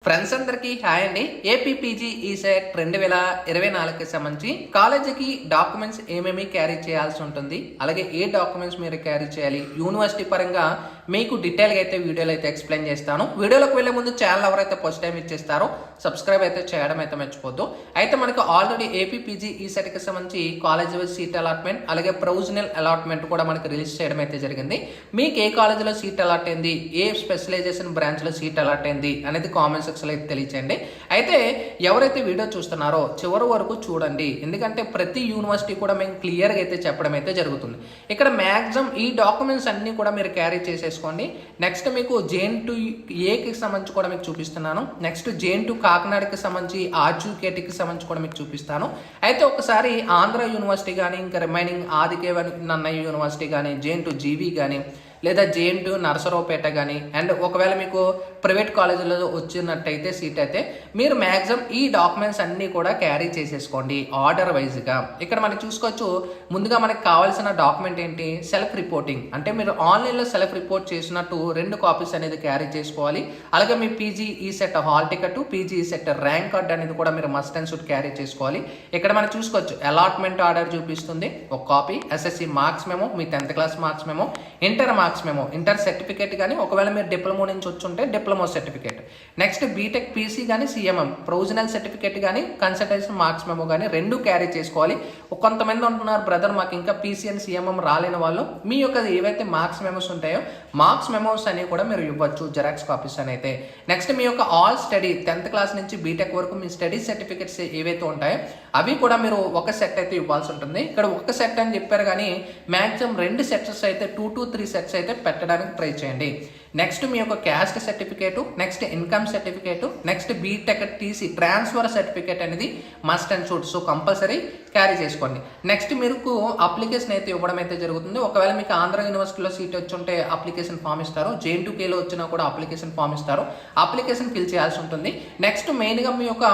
Friends అందరికీ hi అండి. APPG ECET 2024కి సంబంధించి కాలేజీకి డాక్యుమెంట్స్ ఏమేమి క్యారీ చేయాల్సి ఉంటుంది, అలాగే ఏ డాక్యుమెంట్స్ మీరు క్యారీ చేయాలి, యూనివర్సిటీ పరంగా మీకు డీటెయిల్గా అయితే వీడియోలో అయితే ఎక్స్ప్లెయిన్ చేస్తాను. వీడియోలోకి వెళ్ళే ముందు ఛానల్ ఎవరైతే ఫస్ట్ టైం ఇచ్చేస్తారో సబ్స్క్రైబ్ అయితే చేయడం అయితే మర్చిపోద్దు. అయితే మనకు ఆల్రెడీ ఏపీపీజీ ఈసెట్కి సంబంధించి కాలేజ్ వైజ్ సీట్ అలాట్మెంట్ అలాగే ప్రొవిజనల్ అలాట్మెంట్ కూడా మనకు రిలీజ్ చేయడం అయితే జరిగింది. మీకు ఏ కాలేజీలో సీట్ అలాట్ అయింది, ఏ స్పెషలైజేషన్ బ్రాంచ్లో సీట్ అలాట్ అయింది అనేది కామెంట్స్ సెక్షన్లో అయితే తెలియచేయండి. అయితే ఎవరైతే వీడియో చూస్తున్నారో చివరి వరకు చూడండి, ఎందుకంటే ప్రతి యూనివర్సిటీ కూడా మేము క్లియర్గా అయితే చెప్పడం అయితే జరుగుతుంది. ఇక్కడ మ్యాక్సిమం ఈ డాక్యుమెంట్స్ అన్ని కూడా మీరు క్యారీ చేసేసుకోండి. నెక్స్ట్ మీకు JN2A సంబంధించి కూడా మీకు చూపిస్తున్నాను. నెక్స్ట్ JN2 కాకినాడకి సంబంధించి ఆర్జుకేటీకి సంబంధించి కూడా మీకు చూపిస్తాను. అయితే ఒకసారి ఆంధ్ర యూనివర్సిటీ కానీ ఇంకా రిమైనింగ్ ఆదికేవ నన్నయ్య యూనివర్సిటీ కానీ JN2 జీవీ కానీ లేదా JN2 నరసరావుపేట కానీ అండ్ ఒకవేళ మీకు ప్రైవేట్ కాలేజీలో వచ్చినట్టయితే సీట్ అయితే మీరు మ్యాక్సిమం ఈ డాక్యుమెంట్స్ అన్నీ కూడా క్యారీ చేసేసుకోండి ఆర్డర్ వైజ్గా. ఇక్కడ మనకి చూసుకోవచ్చు, ముందుగా మనకి కావాల్సిన డాక్యుమెంట్ ఏంటి, సెల్ఫ్ రిపోర్టింగ్. అంటే మీరు ఆన్లైన్లో సెల్ఫ్ రిపోర్ట్ చేసినట్టు 2 కాపీస్ అనేది క్యారీ చేసుకోవాలి. అలాగే మీ PG ECET hall ticket, PG ECET rank card అనేది కూడా మీరు మస్ట్ అండ్ షుడ్ క్యారీ చేసుకోవాలి. ఇక్కడ మనం చూసుకోవచ్చు, అలాట్మెంట్ ఆర్డర్ చూపిస్తుంది ఒక కాపీ, SSC మార్క్స్ మెమో, మీ 10th class marks memo, inter marks memo, inter certificate కానీ ఒకవేళ మీరు డిప్లొమా నుంచి వచ్చుంటే diploma certificate, next B Tech PC కానీ CMM ప్రొవిజనల్ సర్టిఫికేట్ కానీ కన్సల్టేషన్ మార్క్స్ మెమో కానీ 2 క్యారీ చేసుకోవాలి. కొంతమంది ఉంటున్నారు బ్రదర్ మాకు ఇంకా పీసీ అండ్ CMM రాలేని వాళ్ళు, మీ యొక్క ఏవైతే మార్క్స్ మెమోస్ ఉంటాయో మార్క్స్ మెమోస్ అని కూడా మీరు ఇవ్వచ్చు జెరాక్స్ కాపీస్ అని అయితే. నెక్స్ట్ మీ యొక్క ఆల్ స్టడీ 10th క్లాస్ నుంచి బీటెక్ వరకు మీ స్టడీ సర్టిఫికేట్స్ ఏవైతే ఉంటాయో అవి కూడా మీరు ఒక సెట్ అయితే ఇవ్వాల్సి ఉంటుంది. ఇక్కడ ఒక సెట్ అని చెప్పారు కానీ మ్యాక్సిమం 2 సెట్స్ అయితే 2 to 3 సెట్స్ అయితే పెట్టడానికి ట్రై చేయండి. నెక్స్ట్ మీ యొక్క caste certificate, next income certificate, next BTech TC transfer certificate అనేది must and should, so compulsory carry చేసుకోండి. నెక్స్ట్ మీకు అప్లికేషన్ అయితే ఇవ్వడం అయితే జరుగుతుంది. ఒకవేళ మీకు ఆంధ్ర యూనివర్సిటీలో సీట్ వచ్చి ఉంటే అప్లికేషన్ ఫామ్ ఇస్తారు, JN2Kలో వచ్చినా కూడా అప్లికేషన్ ఫామ్ ఇస్తారు, అప్లికేషన్ ఫిల్ చేయాల్సి ఉంటుంది. నెక్స్ట్ మెయిన్గా మీ యొక్క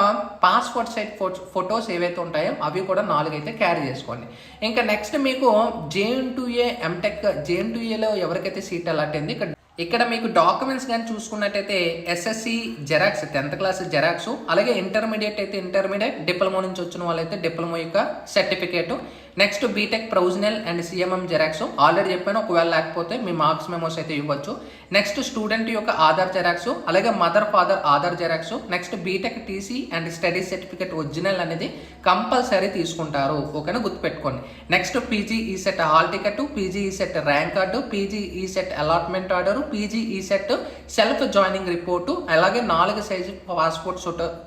పాస్పోర్ట్ సైజ్ ఫొటోస్ ఏవైతే ఉంటాయో అవి కూడా 4 అయితే క్యారీ చేసుకోండి. ఇంకా నెక్స్ట్ మీకు JN2A MTech JN2Aలో ఎవరికైతే సీట్ అలాట్ అయింది ఇక్కడ మీకు డాక్యుమెంట్స్ కానీ చూసుకున్నట్టయితే SSC xerox 10th class xerox, అలాగే ఇంటర్మీడియట్ అయితే ఇంటర్మీడియట్, డిప్లొమా నుంచి వచ్చిన వాళ్ళైతే డిప్లొమా యొక్క certificate, next B Tech provisional and CMM xerox already చెప్పాను, ఒకవేళ లేకపోతే మీ మార్క్స్ మెమోస్ అయితే ఇవ్వచ్చు. నెక్స్ట్ స్టూడెంట్ యొక్క ఆధార్ జెరాక్స్, అలాగే mother father Aadhaar xerox, next BTech TC and study certificate original అనేది కంపల్సరీ తీసుకుంటారు, ఓకేనా, గుర్తుపెట్టుకోండి. Next PG ECET hall ticket, PG ECET rank card, PG ECET allotment order, PG ECET self joining report, అలాగే 4 size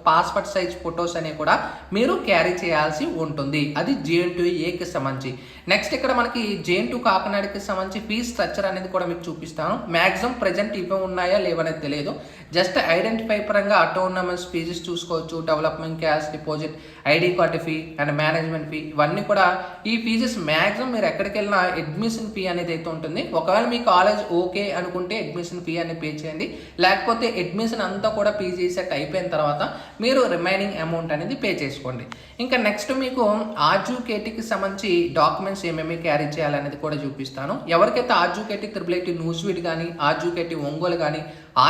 passport size photos అనేవి కూడా మీరు carry చేయాల్సి ఉంటుంది. అది JN2A సంబంధించి. నెక్స్ట్ ఇక్కడ మనకి JN2 కాకినాడకి సంబంధించి ఫీజ్ స్ట్రక్చర్ అనేది కూడా మీకు చూపిస్తాను. మ్యాక్సిమం ప్రెజెంట్ ఇవి ఉన్నాయా లేవనేది తెలియదు, జస్ట్ ఐడెంటిఫై పరంగా ఆటోనమస్ ఫీజెస్ చూసుకోవచ్చు, development cash deposit, ID card fee and management fee, ఇవన్నీ కూడా ఈ ఫీజెస్ మ్యాక్సిమం మీరు ఎక్కడికి వెళ్ళినా అడ్మిషన్ ఫీ అనేది అయితే ఉంటుంది. ఒకవేళ మీ కాలేజ్ ఓకే అనుకుంటే అడ్మిషన్ ఫీ అనేది పే చేయండి, లేకపోతే అడ్మిషన్ అంతా కూడా పీజీ సెట్ అయిపోయిన తర్వాత మీరు రిమైనింగ్ అమౌంట్ అనేది పే చేసుకోండి. ఇంకా నెక్స్ట్ మీకు ఆర్జుకేటీకి సంబంధించి డాక్యుమెంట్స్ ఏమేమి క్యారీ చేయాలనేది కూడా చూపిస్తాను. ఎవరికైతే ఆర్జుకేటీ త్రిబుల్ న్యూస్వీట్ కానీ ఆర్జుకేటీ ఒంగోలు కానీ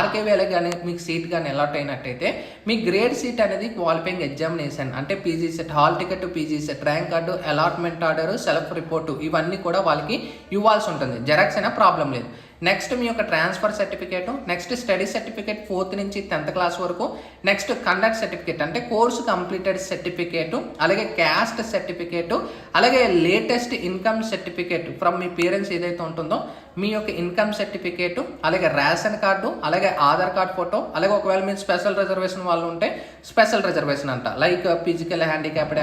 RKVL కానీ మీకు సీట్ కానీ అలాట్ అయినట్టయితే మీ గ్రేడ్ సీట్ అనేది క్వాలిఫైయింగ్ ఎగ్జామినేషన్ అంటే PG set hall ticket, PG set rank card, allotment order, self report ఇవన్నీ కూడా వాళ్ళకి ఇవ్వాల్సి ఉంటుంది. జెరాక్స్ అయినా ప్రాబ్లం లేదు. నెక్స్ట్ మీ యొక్క transfer certificate, next study certificate 4th నుంచి 10th క్లాస్ వరకు, నెక్స్ట్ కండక్ట్ సర్టిఫికేట్ అంటే కోర్సు కంప్లీటెడ్ సర్టిఫికేట్, అలాగే క్యాస్ట్ సర్టిఫికేట్, అలాగే latest income certificate from me parents ఏదైతే ఉంటుందో మీ యొక్క ఇన్కమ్ సర్టిఫికేట్, అలాగే రేషన్ కార్డు, అలాగే ఆధార్ కార్డ్ ఫోటో, అలాగే ఒకవేళ మీరు స్పెషల్ రిజర్వేషన్ వాళ్ళు ఉంటే స్పెషల్ రిజర్వేషన్ అంట like physical handicapped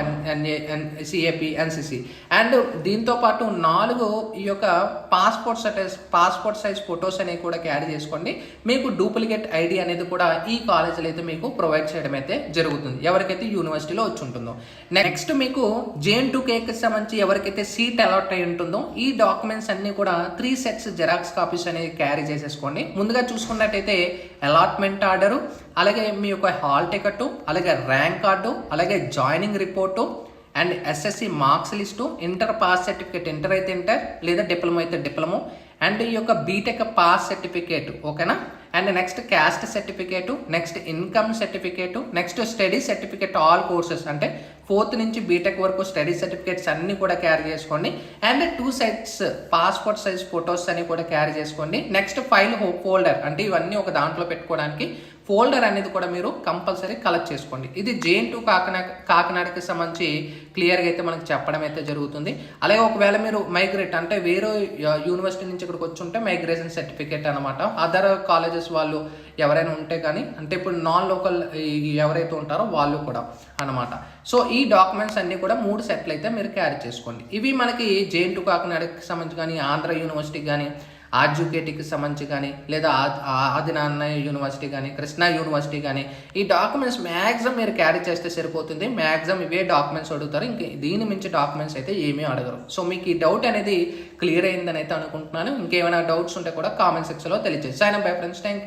CAP NCC. And దీంతో పాటు 4 ఈ యొక్క పాస్పోర్ట్ సైజ్ ఫొటోస్ అనేవి కూడా క్యారీ చేసుకోండి. మీకు డూప్లికేట్ ఐడి అనేది కూడా ఈ కాలేజీలో అయితే మీకు ప్రొవైడ్ చేయడం అయితే జరుగుతుంది ఎవరికైతే యూనివర్సిటీలో వచ్చి ఉంటుందో. నెక్స్ట్ మీకు JN2Kకి సంబంధించి ఎవరికైతే సీట్ అలాట్ అయి ఉంటుందో ఈ డాక్యుమెంట్స్ అన్ని కూడా 3 సెట్స్ జెరాక్స్ కాపీస్ అనేది క్యారీ చేసేసుకోండి. ముందుగా చూసుకున్నట్టయితే అలాట్మెంట్ ఆర్డరు, అలాగే మీ యొక్క హాల్ టికెట్, అలాగే ర్యాంక్ కార్డు, అలాగే joining report and SSC marks list, inter pass certificate, inter అయితే ఇంటర్ లేదా డిప్లొమా అయితే డిప్లొమా, అండ్ ఈ యొక్క బీటెక్ పాస్ సర్టిఫికేట్, ఓకేనా. And next caste certificate, next income certificate, next study certificate all courses, అంటే 4th నుంచి BTech వరకు study certificates అన్నీ కూడా క్యారీ చేసుకోండి. And 2 sets passport size photos అని కూడా క్యారీ చేసుకోండి. నెక్స్ట్ ఫైల్ ఫోల్డర్, అంటే ఇవన్నీ ఒక దాంట్లో పెట్టుకోవడానికి ఫోల్డర్ అనేది కూడా మీరు కంపల్సరీ కలెక్ట్ చేసుకోండి. ఇది JN2 కాకినాడకి సంబంధించి క్లియర్గా అయితే మనకు చెప్పడం అయితే జరుగుతుంది. అలాగే ఒకవేళ మీరు మైగ్రేట్ అంటే వేరే యూనివర్సిటీ నుంచి ఇక్కడికి వచ్చి ఉంటే మైగ్రేషన్ సర్టిఫికేట్ అనమాట. అదర్ కాలేజెస్ వాళ్ళు ఎవరైనా ఉంటే కానీ, అంటే ఇప్పుడు నాన్ లోకల్ ఎవరైతే ఉంటారో వాళ్ళు కూడా అనమాట. సో ఈ డాక్యుమెంట్స్ అన్నీ కూడా 3 సెట్లు అయితే మీరు క్యారీ చేసుకోండి. ఇవి మనకి JN2 కాకినాడకి సంబంధించి కానీ, ఆంధ్ర యూనివర్సిటీ కానీ, ఆర్జుకేటీకి సంబంధించి కానీ, లేదా ఆదినారాయణ యూనివర్సిటీ కానీ, కృష్ణా యూనివర్సిటీ కానీ, ఈ డాక్యుమెంట్స్ మ్యాక్సిమం మీరు క్యారీ చేస్తే సరిపోతుంది. మ్యాక్సిమం ఇవే డాక్యుమెంట్స్ అడుగుతారు, ఇంక దీని మించి డాక్యుమెంట్స్ అయితే ఏమీ అడగరు. సో మీకు ఈ డౌట్ అనేది క్లియర్ అయిందని అయితే అనుకుంటున్నాను. ఇంకేమైనా డౌట్స్ ఉంటే కూడా కామెంట్ సెక్షన్లో తెలియజేసి. Sign up bye friends, thank you.